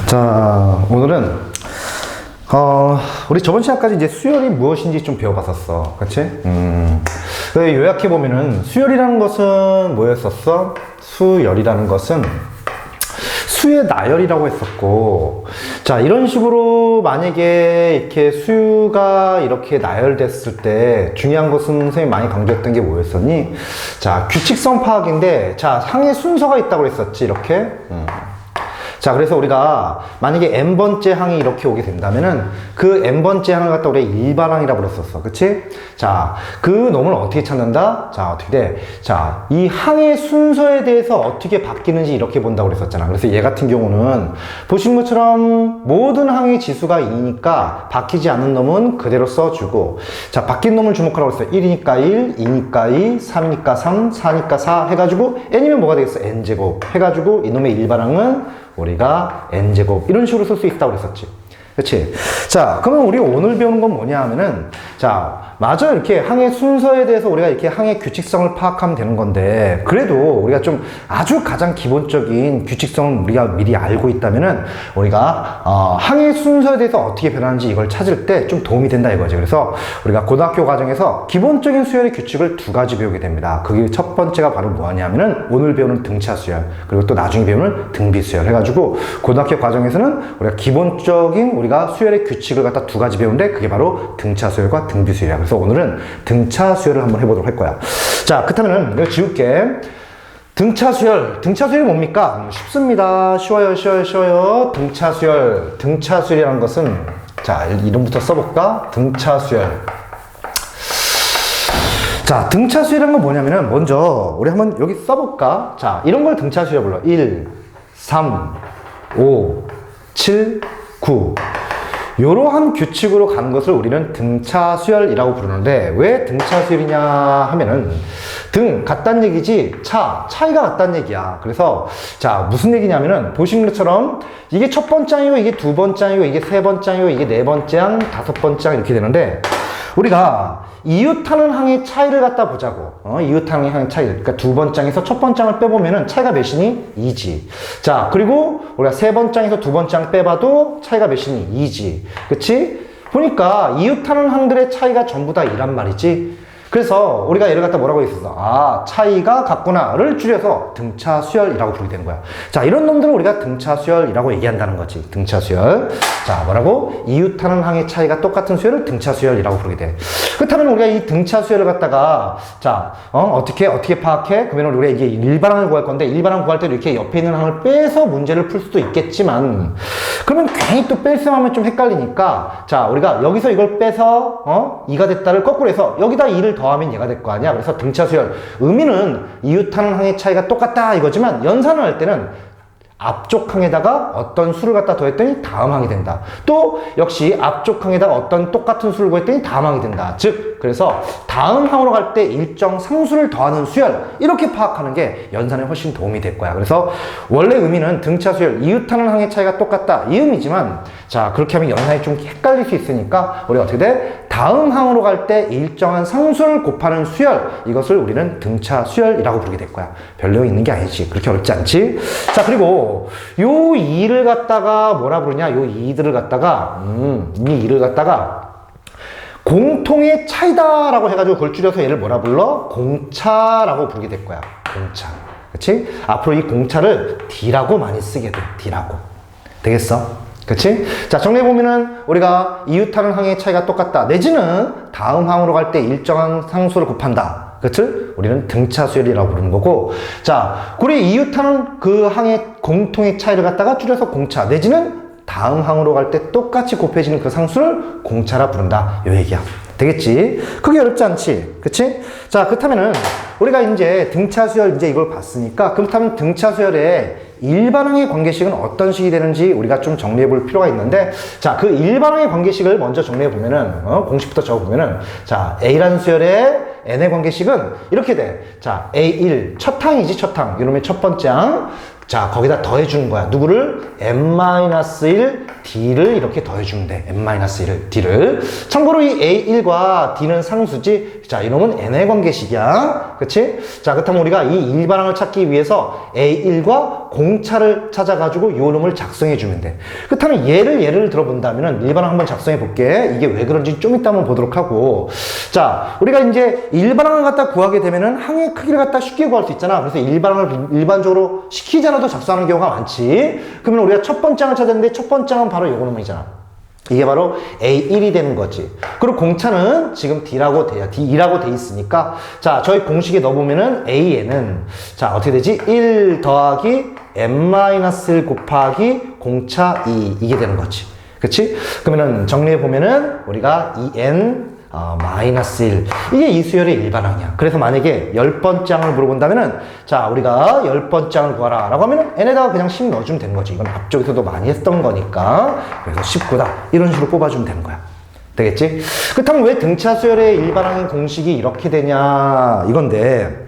자, 오늘은 우리 저번 시간까지 이제 수열이 무엇인지 좀 배워봤었어. 그치? 요약해보면은 수열이라는 것은 뭐였었어? 수열이라는 것은 수의 나열이라고 했었고, 자, 이런 식으로 만약에 이렇게 수가 이렇게 나열됐을 때 중요한 것은 선생님이 많이 강조했던 게 뭐였었니? 자, 규칙성 파악인데, 자, 항의 순서가 있다고 했었지, 이렇게. 자, 그래서 우리가 만약에 n번째 항이 이렇게 오게 된다면은 그 n번째 항을 갖다 우리가 일반항이라고 그랬었어. 그치? 자, 그 놈을 어떻게 찾는다? 자, 어떻게 돼? 자, 이 항의 순서에 대해서 어떻게 바뀌는지 이렇게 본다고 그랬었잖아. 그래서 얘 같은 경우는 보시는 것처럼 모든 항의 지수가 2니까 바뀌지 않는 놈은 그대로 써주고, 자, 바뀐 놈을 주목하라고 했어요. 1이니까 1, 2니까 2, 3이니까 3, 4니까 4 해가지고 n이면 뭐가 되겠어? n제곱 해가지고 이놈의 일반항은 우리가 n제곱 이런 식으로 쓸 수 있다고 그랬었지. 그치? 자, 그러면 우리 오늘 배우는 건 뭐냐 하면은, 자, 맞아, 이렇게 항의 순서에 대해서 우리가 이렇게 항의 규칙성을 파악하면 되는 건데, 그래도 우리가 좀 아주 가장 기본적인 규칙성을 우리가 미리 알고 있다면은 우리가 항의 순서에 대해서 어떻게 변하는지 이걸 찾을 때 좀 도움이 된다 이거지. 그래서 우리가 고등학교 과정에서 기본적인 수열의 규칙을 두 가지 배우게 됩니다. 그게 첫 번째가 바로 뭐냐면은 오늘 배우는 등차 수열, 그리고 또 나중에 배우는 등비 수열 해가지고 고등학교 과정에서는 우리가 기본적인 우리가 수열의 규칙을 갖다 두 가지 배우는데 그게 바로 등차 수열과 등비 수열이야. 그래서 오늘은 등차 수열을 한번 해보도록 할 거야. 자, 그렇다면은 내가 지울게. 등차 수열이 뭡니까? 쉽습니다. 쉬워요. 등차 수열이라는 것은, 자, 이름부터 써볼까? 등차 수열. 자, 등차 수열이라는 건 뭐냐면은 먼저 우리 한번 여기 써볼까? 자, 이런 걸 등차 수열 불러. 1, 3, 5, 7, 9. 이러한 규칙으로 가는 것을 우리는 등차 수열이라고 부르는데, 왜 등차 수열이냐 하면은 등 같다는 얘기지 차이가 같다는 얘기야. 그래서 자, 무슨 얘기냐면은 보시는 것처럼 이게 첫 번째 항이고 이게 두 번째 항이고 이게 세 번째 항이고 이게 네 번째 항, 다섯 번째 항 이렇게 되는데, 우리가 이웃하는 항의 차이를 갖다 보자고. 이웃하는 항의 차이. 그러니까 두 번째 항에서 첫 번째 항을 빼보면은 차이가 몇이니? 2지. 자, 그리고 우리가 세 번째 항에서 두 번째 항 빼봐도 차이가 몇이니? 2지. 그치? 보니까 이웃하는 항들의 차이가 전부 다 2란 말이지. 그래서 우리가 얘를 갖다 뭐라고 했었어? 아, 차이가 같구나를 줄여서 등차 수열이라고 부르게 되는 거야. 자, 이런 놈들은 우리가 등차 수열이라고 얘기한다는 거지. 등차 수열. 자, 뭐라고? 이웃하는 항의 차이가 똑같은 수열을 등차 수열이라고 부르게 돼. 그렇다면 우리가 이 등차 수열을 갖다가, 자, 어떻게 파악해? 그러면 우리가 이게 일반항을 구할 건데, 일반항 구할 때 이렇게 옆에 있는 항을 빼서 문제를 풀 수도 있겠지만, 그러면 괜히 또 뺄셈 하면 좀 헷갈리니까, 자, 우리가 여기서 이걸 빼서, 2가 됐다를 거꾸로 해서 여기다 2를 더하면 얘가 될 거 아니야. 그래서 등차 수열. 의미는 이웃하는 항의 차이가 똑같다 이거지만, 연산을 할 때는 앞쪽 항에다가 어떤 수를 갖다 더했더니 다음 항이 된다. 또 역시 앞쪽 항에다가 어떤 똑같은 수를 더했더니 다음 항이 된다. 즉, 그래서 다음 항으로 갈 때 일정 상수를 더하는 수열, 이렇게 파악하는 게 연산에 훨씬 도움이 될 거야. 그래서 원래 의미는 등차 수열, 이웃하는 항의 차이가 똑같다 이 의미지만, 자, 그렇게 하면 연산이 좀 헷갈릴 수 있으니까 우리가 어떻게 돼? 다음 항으로 갈 때 일정한 상수를 곱하는 수열, 이것을 우리는 등차 수열이라고 부르게 될 거야. 별 내용 있는 게 아니지. 그렇게 어렵지 않지? 자, 그리고 요 2를 갖다가 뭐라 부르냐? 요 2들을 갖다가 이 2를 갖다가 공통의 차이다라고 해가지고 그걸 줄여서 얘를 뭐라 불러? 공차라고 부르게 될 거야. 공차. 그치? 앞으로 이 공차를 D라고 많이 쓰게 돼. D라고. 되겠어? 그치? 자, 정리해보면은 우리가 이웃하는 항의 차이가 똑같다. 내지는 다음 항으로 갈 때 일정한 상수를 곱한다. 그치? 우리는 등차 수열이라고 부르는 거고, 자, 우리 이웃하는 그 항의 공통의 차이를 갖다가 줄여서 공차, 내지는 다음 항으로 갈 때 똑같이 곱해지는 그 상수를 공차라 부른다. 요 얘기야. 되겠지? 그게 어렵지 않지? 그치? 자, 그렇다면은 우리가 이제 등차 수열 이제 이걸 봤으니까, 그렇다면 등차 수열의 일반항의 관계식은 어떤 식이 되는지 우리가 좀 정리해 볼 필요가 있는데, 자, 그 일반항의 관계식을 먼저 정리해 보면은, 공식부터 적어 보면은, 자, A라는 수열의 N의 관계식은 이렇게 돼. 자, A1, 첫 항이지, 첫 항. 이놈의 첫 번째 항. 자, 거기다 더해주는 거야. 누구를? n-1 D를 이렇게 더해주면 돼. n-1을, D를. 참고로 이 A1과 D는 상수지. 자, 이놈은 n의 관계식이야. 그치? 자, 그렇다면 우리가 이 일반항을 찾기 위해서 A1과 공차를 찾아가지고 요 놈을 작성해주면 돼. 그렇다면 예를 들어본다면은 일반항 한번 작성해 볼게. 이게 왜 그런지 좀 이따 한번 보도록 하고. 자, 우리가 이제 일반항을 갖다 구하게 되면은 항의 크기를 갖다 쉽게 구할 수 있잖아. 그래서 일반항을 일반적으로 시키지 않아도 작성하는 경우가 많지. 그러면 우리가 첫 번째 항을 찾았는데 첫 번째 항은 바로 요거 놈이잖아. 이게 바로 A1이 되는 거지. 그리고 공차는 지금 D라고 돼 있으니까, 자, 저희 공식에 넣어보면은 A에는, 자, 어떻게 되지? 1 더하기 n-1 곱하기 공차 2, 이게 되는 거지. 그치? 그러면은 정리해보면은 우리가 2n 마이너스 1. 이게 이 수열의 일반항이야. 그래서 만약에 10번째 항을 물어본다면은, 자, 우리가 10번째 항을 구하라 라고 하면은 n에다가 그냥 10 넣어주면 되는 거지. 이건 앞쪽에서도 많이 했던 거니까. 그래서 19다. 이런 식으로 뽑아주면 되는 거야. 되겠지? 그렇다면 왜 등차 수열의 일반항의 공식이 이렇게 되냐, 이건데,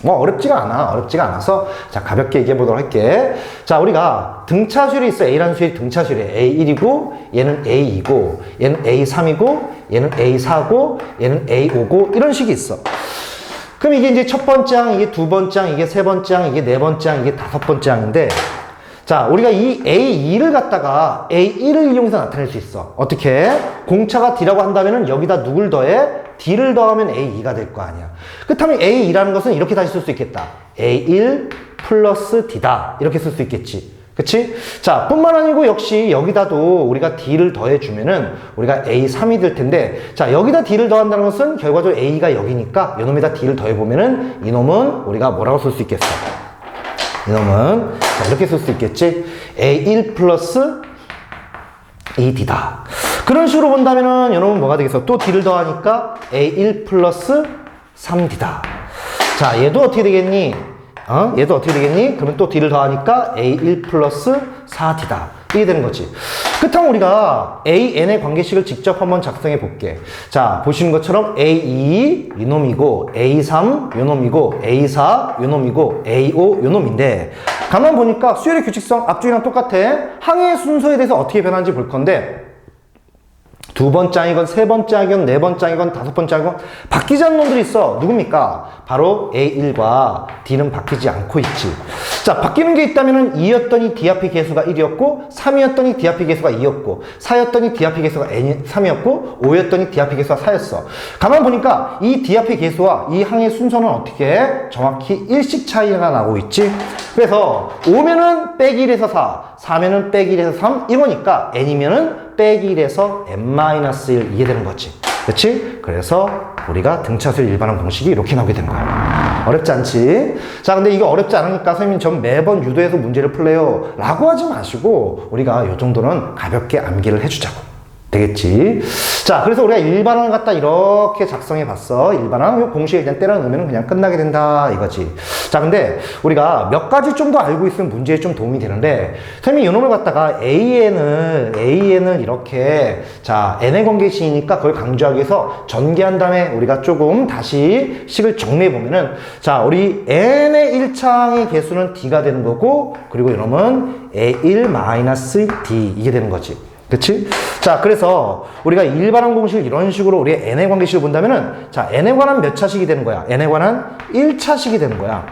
뭐 어렵지가 않아서 자, 가볍게 얘기해 보도록 할게. 자, 우리가 등차 수열이 있어. A라는 수열이 등차 수열이야. A1이고 얘는 A2고 얘는 A3이고 얘는 A4고 얘는 A5고 이런 식이 있어. 그럼 이게 이제 첫 번째 항, 이게 두 번째 항, 이게 세 번째 항, 이게 네 번째 항, 이게 다섯 번째 항인데, 자, 우리가 이 A2를 갖다가 A1을 이용해서 나타낼 수 있어. 어떻게? 공차가 D라고 한다면은 여기다 누굴 더해? D를 더하면 A2가 될 거 아니야. 그렇다면 A2라는 것은 이렇게 다시 쓸 수 있겠다. A1 플러스 D다. 이렇게 쓸 수 있겠지. 그치? 자, 뿐만 아니고 역시 여기다도 우리가 D를 더해주면은 우리가 A3이 될 텐데, 자, 여기다 D를 더한다는 것은 결과적으로 A가 여기니까 이놈에다 D를 더해보면은 이놈은 우리가 뭐라고 쓸 수 있겠어? 이놈은 자, 이렇게 쓸 수 있겠지? A1 플러스 AD다. 그런 식으로 본다면은 이놈은 뭐가 되겠어? 또 D를 더하니까 A1 플러스 3D다. 자, 얘도 어떻게 되겠니? 얘도 어떻게 되겠니? 그러면 또 D를 더하니까 A1 플러스 4D다. 이게 되는 거지. 그렇다면 우리가 AN의 관계식을 직접 한번 작성해 볼게. 자, 보시는 것처럼 A2 이놈이고 A3 요놈이고 A4 요놈이고 A5 요놈인데, 가만 보니까 수열의 규칙성 앞쪽이랑 똑같아. 항의 순서에 대해서 어떻게 변하는지 볼 건데, 두 번째 항이건 세 번째 항이건 네 번째 항이건 다섯 번째 항이건 바뀌지 않는 놈들이 있어. 누굽니까? 바로 A1과 D는 바뀌지 않고 있지. 자, 바뀌는 게 있다면은 2였더니 D 앞의 개수가 1이었고, 3이었더니 D 앞의 개수가 2였고, 4였더니 D 앞의 개수가 3이었고, 5였더니 D 앞의 개수가 4였어. 가만 보니까 이 D 앞의 개수와 이 항의 순서는 어떻게 해? 정확히 1씩 차이가 나고 있지. 그래서 5면은 빼기 1에서 4, 4면은 빼기 1에서 3 이거니까 n이면은 빼기 1에서 n-1 이게 되는 거지. 그치? 그래서 우리가 등차수열 일반항 공식이 이렇게 나오게 된 거야. 어렵지 않지? 자, 근데 이거 어렵지 않으니까 선생님 전 매번 유도해서 문제를 풀래요 라고 하지 마시고 우리가 요 정도는 가볍게 암기를 해주자고. 되겠지? 자, 그래서 우리가 일반항을 갖다 이렇게 작성해 봤어. 일반항 요 공식에 그냥 때려 넣으면 그냥 끝나게 된다 이거지. 자, 근데 우리가 몇 가지 좀 더 알고 있으면 문제에 좀 도움이 되는데, 선생님이 요 놈을 갖다가 AN을 이렇게, 자, n의 관계식이니까 그걸 강조하기 위해서 전개한 다음에 우리가 조금 다시 식을 정리해 보면은, 자, 우리 n의 1차항의 개수는 D가 되는 거고, 그리고 이놈은 A1-D 이게 되는 거지. 그치? 자, 그래서 우리가 일반항 공식을 이런 식으로 우리 n의 관계식을 본다면은, 자, n에 관한 몇 차식이 되는 거야? n에 관한 1차식이 되는 거야.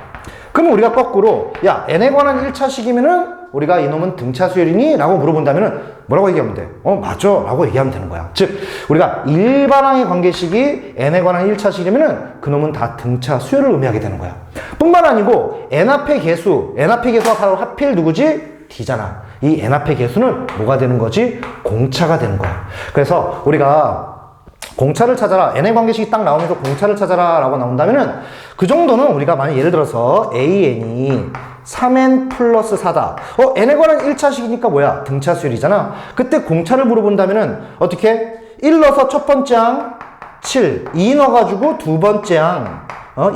그러면 우리가 거꾸로, 야, n에 관한 1차식이면은 우리가 이놈은 등차 수열이니? 라고 물어본다면은 뭐라고 얘기하면 돼? 맞아. 라고 얘기하면 되는 거야. 즉, 우리가 일반항의 관계식이 n에 관한 1차식이면은 그놈은 다 등차 수열을 의미하게 되는 거야. 뿐만 아니고 n 앞의 개수가 바로 하필 누구지? D잖아. 이 n 앞의 개수는 뭐가 되는 거지? 공차가 되는 거야. 그래서 우리가 공차를 찾아라, n의 관계식이 딱 나오면서 공차를 찾아라 라고 나온다면은 그 정도는 우리가 만약 예를 들어서 AN이 3n 플러스 4다. n에 관한 1차식이니까 뭐야? 등차 수열이잖아. 그때 공차를 물어본다면은 어떻게? 1 넣어서 첫 번째 항 7, 2 넣어가지고 두 번째 항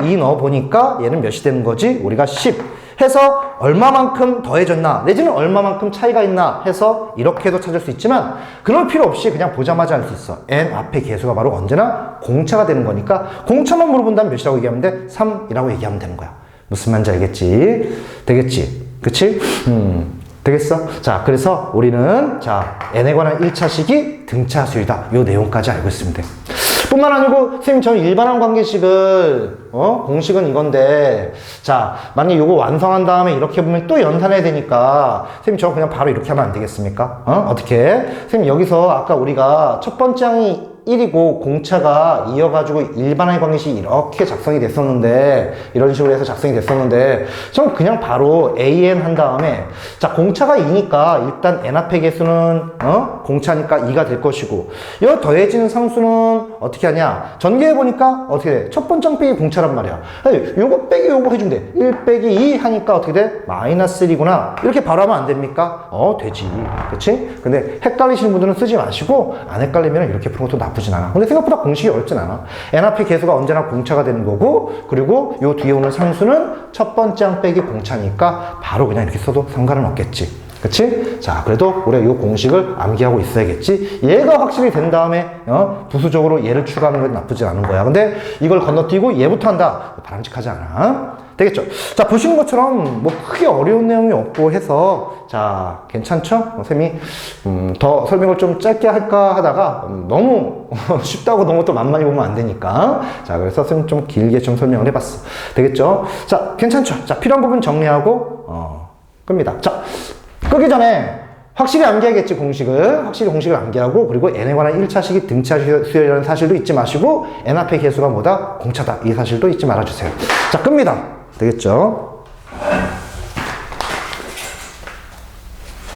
2 넣어보니까 얘는 몇이 되는 거지? 우리가 10 해서 얼마만큼 더해졌나 내지는 얼마만큼 차이가 있나 해서 이렇게도 찾을 수 있지만, 그럴 필요 없이 그냥 보자마자 알 수 있어. n 앞의 개수가 바로 언제나 공차가 되는 거니까 공차만 물어본다면 몇이라고 얘기하면 돼? 3이라고 얘기하면 되는 거야. 무슨 말인지 알겠지? 되겠지? 그치? 되겠어? 자, 그래서 우리는 자, n에 관한 1차식이 등차수이다. 요 내용까지 알고 있으면 돼. 뿐만 아니고 선생님 저 일반항 관계식을 공식은 이건데 자 만약에 요거 완성한 다음에 이렇게 보면 또 연산해야 되니까 선생님 저 그냥 바로 이렇게 하면 안 되겠습니까? 어떻게? 선생님 여기서 아까 우리가 첫 번째 항이 1이고 공차가 이어가지고 일반항의 관계식이 이렇게 작성이 됐었는데 이런 식으로 해서 작성이 됐었는데 전 그냥 바로 AN 한 다음에 자 공차가 2니까 일단 n 앞의 개수는 공차니까 2가 될 것이고 이 더해지는 상수는 어떻게 하냐 전개해보니까 어떻게 돼? 첫 번째 항 빼기 공차란 말이야. 요거 빼기 요거 해주면 돼. 1 빼기 2 하니까 어떻게 돼? 마이너스 1이구나 이렇게 바로 하면 안 됩니까? 되지. 그치? 근데 헷갈리시는 분들은 쓰지 마시고 안 헷갈리면 이렇게 푸는 것도 나쁘진 않아. 근데 생각보다 공식이 어렵진 않아. n 앞의 개수가 언제나 공차가 되는 거고 그리고 요 뒤에 오는 상수는 첫 번째 항 빼기 공차니까 바로 그냥 이렇게 써도 상관은 없겠지. 그치? 자, 그래도 우리가 이 공식을 암기하고 있어야겠지. 얘가 확실히 된 다음에, 부수적으로 얘를 추가하는 건 나쁘지 않은 거야. 근데 이걸 건너뛰고 얘부터 한다. 바람직하지 않아. 되겠죠? 자, 보시는 것처럼 뭐 크게 어려운 내용이 없고 해서, 자, 괜찮죠? 쌤이, 더 설명을 좀 짧게 할까 하다가, 너무 쉽다고 너무 또 만만히 보면 안 되니까. 자, 그래서 쌤 좀 길게 좀 설명을 해봤어. 되겠죠? 자, 괜찮죠? 자, 필요한 부분 정리하고, 끕니다. 자, 끄기 전에 확실히 암기하겠지 공식을 확실히 공식을 암기하고 그리고 n에 관한 1차식이 등차수열이라는 사실도 잊지 마시고 n 앞의 개수가 뭐다? 공차다 이 사실도 잊지 말아주세요. 자 끕니다. 되겠죠?